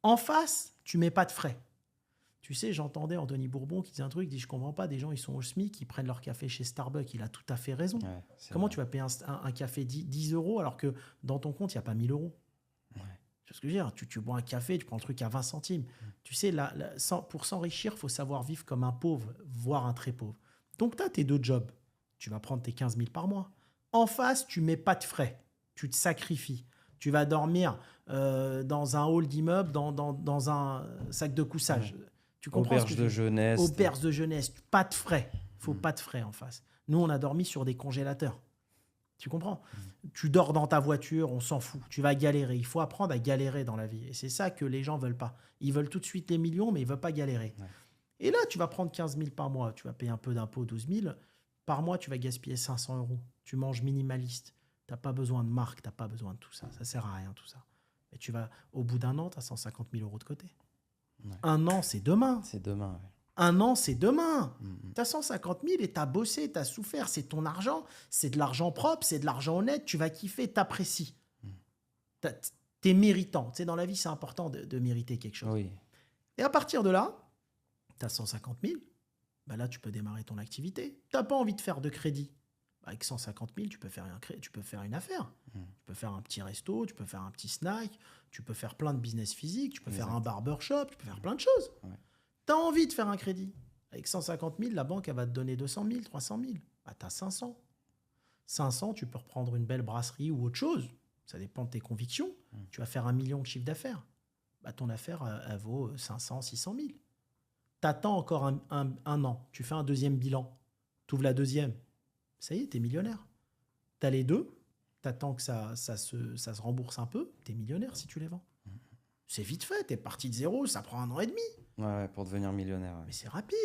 En face, tu mets pas de frais. Tu sais, j'entendais Anthony Bourbon qui disait un truc, il dit, je comprends pas, des gens, ils sont au SMIC, ils prennent leur café chez Starbucks. Il a tout à fait raison. Ouais, Comment vrai. tu vas payer un café 10 euros alors que dans ton compte, il n'y a pas 1000 euros? Ouais. Tu vois ce que je veux dire? Tu bois un café, tu prends le truc à 20 centimes. Tu sais, pour s'enrichir, il faut savoir vivre comme un pauvre, voire un très pauvre. Donc, tu as tes 2 jobs. Tu vas prendre tes 15 000 par mois. En face, tu mets pas de frais. Tu te sacrifies. Tu vas dormir dans un hall d'immeuble, dans un sac de couchage. Ouais. Tu comprends ce que Auberge je de veux dire? jeunesse. Auberge de jeunesse. Pas de frais. Il faut pas de frais en face. Nous, on a dormi sur des congélateurs. Tu comprends? Tu dors dans ta voiture, on s'en fout. Tu vas galérer. Il faut apprendre à galérer dans la vie. Et c'est ça que les gens veulent pas. Ils veulent tout de suite les millions, mais ils veulent pas galérer. Ouais. Et là, tu vas prendre 15 000 par mois. Tu vas payer un peu d'impôts, 12 000. Par mois, tu vas gaspiller 500 euros. Tu manges minimaliste. Tu n'as pas besoin de marque, tu n'as pas besoin de tout ça. Ça sert à rien, tout ça. Et tu vas, au bout d'un an, tu as 150 000 euros de côté. Ouais. Un an, c'est demain. C'est demain, ouais. Un an, c'est demain. Tu as 150 000 et tu as bossé, tu as souffert. C'est ton argent. C'est de l'argent propre, c'est de l'argent honnête. Tu vas kiffer, t'apprécies. Tu es méritant. Tu sais, dans la vie, c'est important de mériter quelque chose. Oui. Et à partir de là, tu as 150 000. Bah là, tu peux démarrer ton activité. Tu n'as pas envie de faire de crédit. Avec 150 000, tu peux faire une affaire. Tu peux faire un petit resto, tu peux faire un petit snack, tu peux faire plein de business physique, tu peux faire un barbershop, tu peux faire plein de choses. Ouais. Tu as envie de faire un crédit. Avec 150 000, la banque, elle va te donner 200 000, 300 000. Bah, tu as 500. 500, tu peux reprendre une belle brasserie ou autre chose. Ça dépend de tes convictions. Tu vas faire 1 million de chiffre d'affaires. Bah, ton affaire, elle vaut 500, 600 000. Tu attends encore un an. Tu fais un deuxième bilan. Tu ouvres la deuxième. Ça y est, tu es millionnaire. Tu as les deux. Tu attends que ça se rembourse un peu. Tu es millionnaire si tu les vends. C'est vite fait. Tu es parti de zéro. Ça prend 1 an et demi. Ouais, pour devenir millionnaire. Ouais. Mais c'est rapide.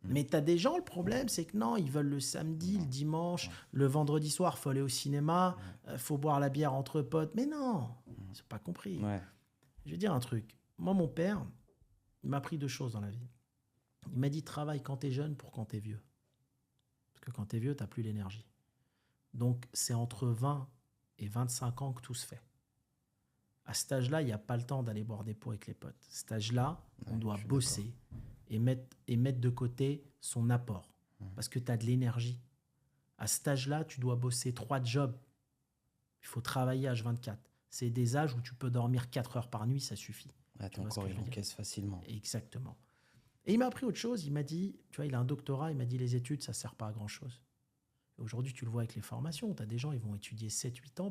Mais tu as des gens, le problème, c'est que non, ils veulent le samedi, le dimanche, le vendredi soir, il faut aller au cinéma, faut boire la bière entre potes. Mais non, c'est pas compris. Ouais. Je vais dire un truc. Moi, mon père, il m'a appris 2 choses dans la vie. Il m'a dit, travaille quand tu es jeune pour quand tu es vieux. Parce que quand tu es vieux, tu n'as plus l'énergie. Donc, c'est entre 20 et 25 ans que tout se fait. À cet âge-là, il n'y a pas le temps d'aller boire des pots avec les potes. À cet âge-là, on doit bosser et mettre de côté son apport. Parce que tu as de l'énergie. À cet âge-là, tu dois bosser 3 jobs. Il faut travailler H24. C'est des âges où tu peux dormir 4 heures par nuit, ça suffit. Ouais, ton corps, il encaisse facilement. Exactement. Et il m'a appris autre chose. Il m'a dit, tu vois, il a un doctorat, il m'a dit, les études, ça ne sert pas à grand-chose. Aujourd'hui, tu le vois avec les formations. Tu as des gens, ils vont étudier 7-8 ans